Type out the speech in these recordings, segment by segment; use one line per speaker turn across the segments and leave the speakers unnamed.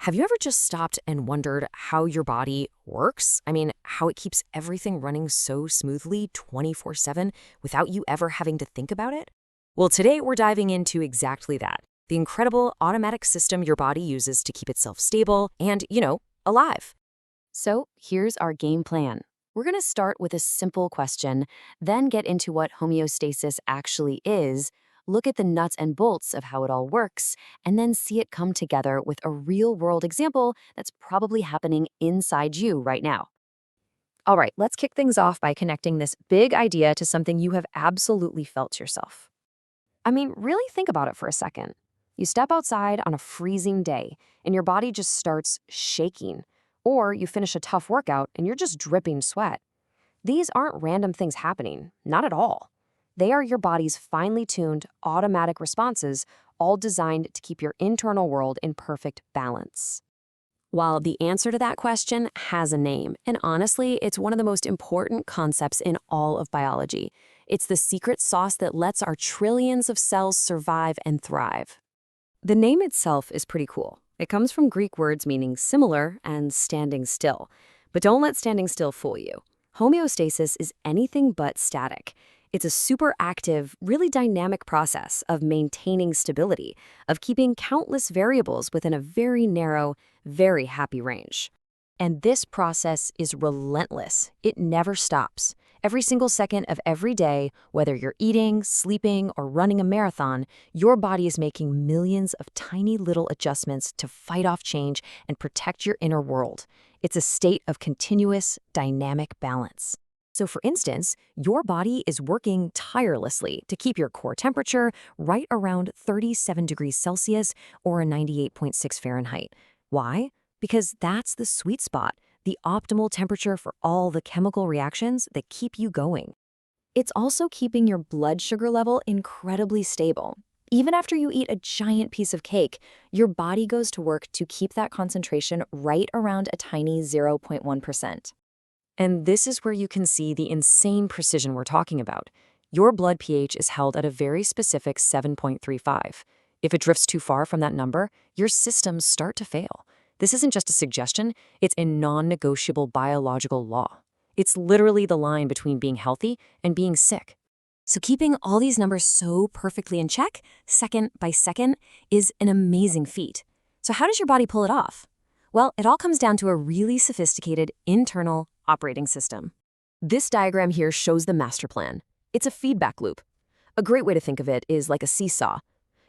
Have you ever just stopped and wondered how your body works? I mean, how it keeps everything running so smoothly 24/7 without you ever having to think about it? Well, today we're diving into exactly that. The incredible automatic system your body uses to keep itself stable and, alive. So here's our game plan. We're going to start with a simple question, then get into what homeostasis actually is, look at the nuts and bolts of how it all works, and then see it come together with a real-world example that's probably happening inside you right now. All right, let's kick things off by connecting this big idea to something you have absolutely felt yourself. I mean, really think about it for a second. You step outside on a freezing day, and your body just starts shaking. Or you finish a tough workout, and you're just dripping sweat. These aren't random things happening, not at all. They are your body's finely tuned, automatic responses, all designed to keep your internal world in perfect balance. While the answer to that question has a name, and honestly, it's one of the most important concepts in all of biology. It's the secret sauce that lets our trillions of cells survive and thrive. The name itself is pretty cool. It comes from Greek words meaning similar and standing still. But don't let standing still fool you. Homeostasis is anything but static. It's a super active, really dynamic process of maintaining stability, of keeping countless variables within a very narrow, very happy range. And this process is relentless. It never stops. Every single second of every day, whether you're eating, sleeping, or running a marathon, your body is making millions of tiny little adjustments to fight off change and protect your inner world. It's a state of continuous, dynamic balance. So for instance, your body is working tirelessly to keep your core temperature right around 37 degrees Celsius or a 98.6 Fahrenheit. Why? Because that's the sweet spot, the optimal temperature for all the chemical reactions that keep you going. It's also keeping your blood sugar level incredibly stable. Even after you eat a giant piece of cake, your body goes to work to keep that concentration right around a tiny 0.1%. And this is where you can see the insane precision we're talking about. Your blood pH is held at a very specific 7.35. If it drifts too far from that number, your systems start to fail. This isn't just a suggestion, it's a non-negotiable biological law. It's literally the line between being healthy and being sick. So keeping all these numbers so perfectly in check, second by second, is an amazing feat. So how does your body pull it off? Well, it all comes down to a really sophisticated internal operating system. This diagram here shows the master plan. It's a feedback loop. A great way to think of it is like a seesaw.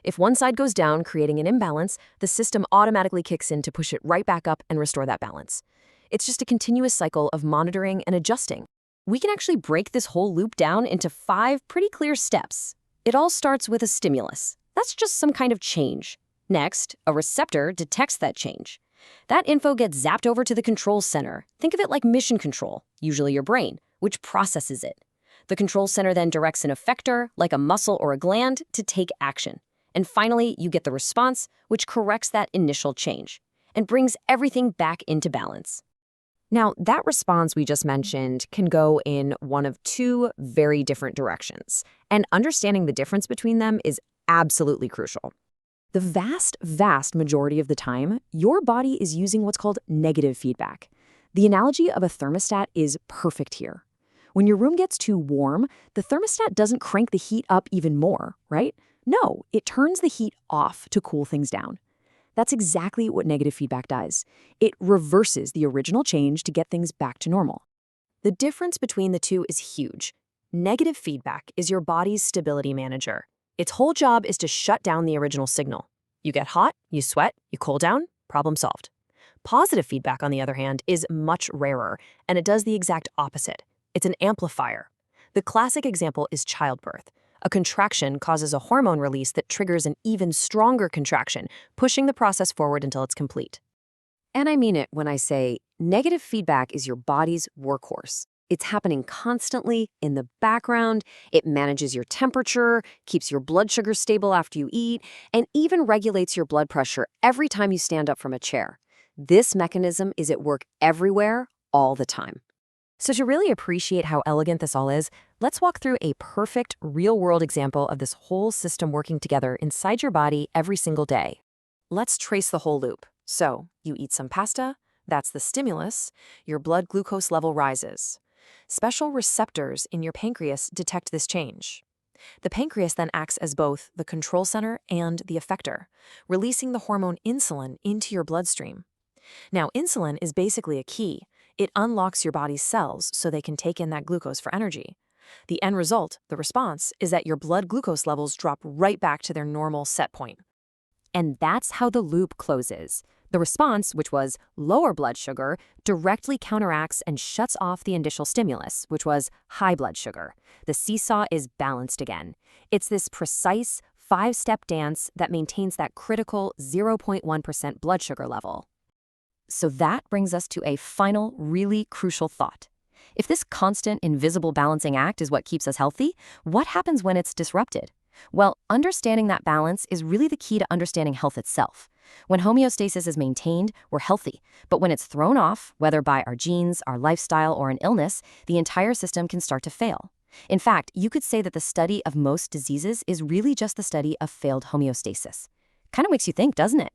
If one side goes down, creating an imbalance, the system automatically kicks in to push it right back up and restore that balance. It's just a continuous cycle of monitoring and adjusting. We can actually break this whole loop down into 5 pretty clear steps. It all starts with a stimulus. That's just some kind of change. Next, a receptor detects that change. That info gets zapped over to the control center. Think of it like mission control, usually your brain, which processes it. The control center then directs an effector, like a muscle or a gland, to take action. And finally, you get the response, which corrects that initial change and brings everything back into balance. Now, that response we just mentioned can go in one of 2 very different directions, and understanding the difference between them is absolutely crucial. The vast majority of the time, your body is using what's called negative feedback. The analogy of a thermostat is perfect here. When your room gets too warm, the thermostat doesn't crank the heat up even more, right? No, it turns the heat off to cool things down. That's exactly what negative feedback does. It reverses the original change to get things back to normal. The difference between the two is huge. Negative feedback is your body's stability manager. Its whole job is to shut down the original signal. You get hot, you sweat, you cool down, problem solved. Positive feedback, on the other hand, is much rarer, and it does the exact opposite. It's an amplifier. The classic example is childbirth. A contraction causes a hormone release that triggers an even stronger contraction, pushing the process forward until it's complete. And I mean it when I say negative feedback is your body's workhorse. It's happening constantly in the background. It manages your temperature, keeps your blood sugar stable after you eat, and even regulates your blood pressure every time you stand up from a chair. This mechanism is at work everywhere, all the time. So to really appreciate how elegant this all is, let's walk through a perfect real-world example of this whole system working together inside your body every single day. Let's trace the whole loop. So, you eat some pasta, that's the stimulus, your blood glucose level rises. Special receptors in your pancreas detect this change. The pancreas then acts as both the control center and the effector, releasing the hormone insulin into your bloodstream. Now, insulin is basically a key. It unlocks your body's cells so they can take in that glucose for energy. The end result, the response, is that your blood glucose levels drop right back to their normal set point.
And that's how the loop closes. The response, which was lower blood sugar, directly counteracts and shuts off the initial stimulus, which was high blood sugar. The seesaw is balanced again. It's this precise 5-step dance that maintains that critical 0.1% blood sugar level. So that brings us to a final, really crucial thought. If this constant, invisible balancing act is what keeps us healthy, what happens when it's disrupted? Well, understanding that balance is really the key to understanding health itself. When homeostasis is maintained, we're healthy. But when it's thrown off, whether by our genes, our lifestyle, or an illness, the entire system can start to fail. In fact, you could say that the study of most diseases is really just the study of failed homeostasis. Kind of makes you think, doesn't it?